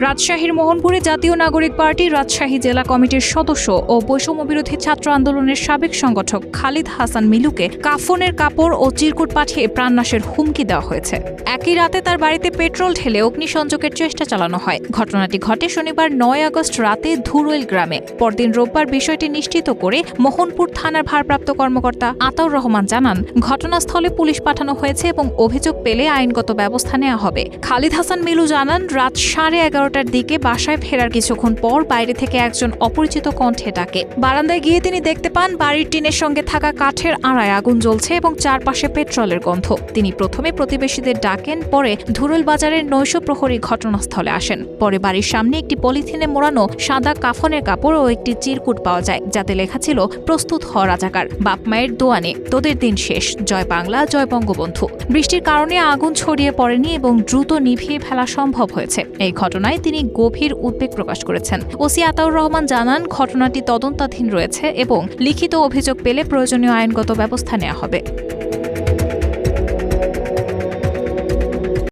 রাজশাহীর মোহনপুরে জাতীয় নাগরিক পার্টি রাজশাহী জেলা কমিটির সদস্য ও বৈষম্য বিরোধী ছাত্র আন্দোলনের সাবেক সংগঠক খালিদ হাসান মিলুকে কাফনের কাপড় ও চিরকুট পাঠিয়ে প্রাণনাশের হুমকি দেওয়া হয়েছে। একই রাতে তার বাড়িতে পেট্রোল ঢেলে অগ্নিসংযোগের চেষ্টা চালানো হয়। ঘটনাটি ঘটে শনিবার ৯ আগস্ট রাতে ধুরইল গ্রামে। পরদিন রোববার বিষয়টি নিশ্চিত করে মোহনপুর থানার ভারপ্রাপ্ত কর্মকর্তা আতাউর রহমান জানান, ঘটনাস্থলে পুলিশ পাঠানো হয়েছে এবং অভিযোগ পেলে আইনগত ব্যবস্থা নেওয়া হবে। খালিদ হাসান মিলু জানান, রাত 11:30টার দিকে বাসায় ফেরার কিছুক্ষণ পর বাইরে থেকে একজন অপরিচিত কণ্ঠে ডাকে। বারান্দায় গিয়ে তিনি দেখতে পান বাড়ির টিনের সঙ্গে থাকা কাঠের আড়ায় আগুন জ্বলছে এবং চারপাশে পেট্রোলের গন্ধ। তিনি প্রথমে প্রতিবেশীদের ডাকেন, পরে ধুরইল বাজারের নৈশ প্রহরী ঘটনাস্থলে আসেন। পরে বাড়ির সামনে একটি পলিথিনে মোড়ানো সাদা কাফনের কাপড় ও একটি চিরকুট পাওয়া যায়, যাতে লেখা ছিল, প্রস্তুত হ রাজাকার, বাপ মায়ের দোয়ানে, তোদের দিন শেষ, জয় বাংলা, জয় বঙ্গবন্ধু। বৃষ্টির কারণে আগুন ছড়িয়ে পড়েনি এবং দ্রুত নিভিয়ে ফেলা সম্ভব হয়েছে। এই ঘটনায় তিনি গভীর উদ্বেগ প্রকাশ করেছেন। ওসি আতাউর রহমান জানান, ঘটনাটি তদন্তাধীন রয়েছে এবং লিখিত অভিযোগ পেলে প্রয়োজনীয় আইনগত ব্যবস্থা নেওয়া হবে।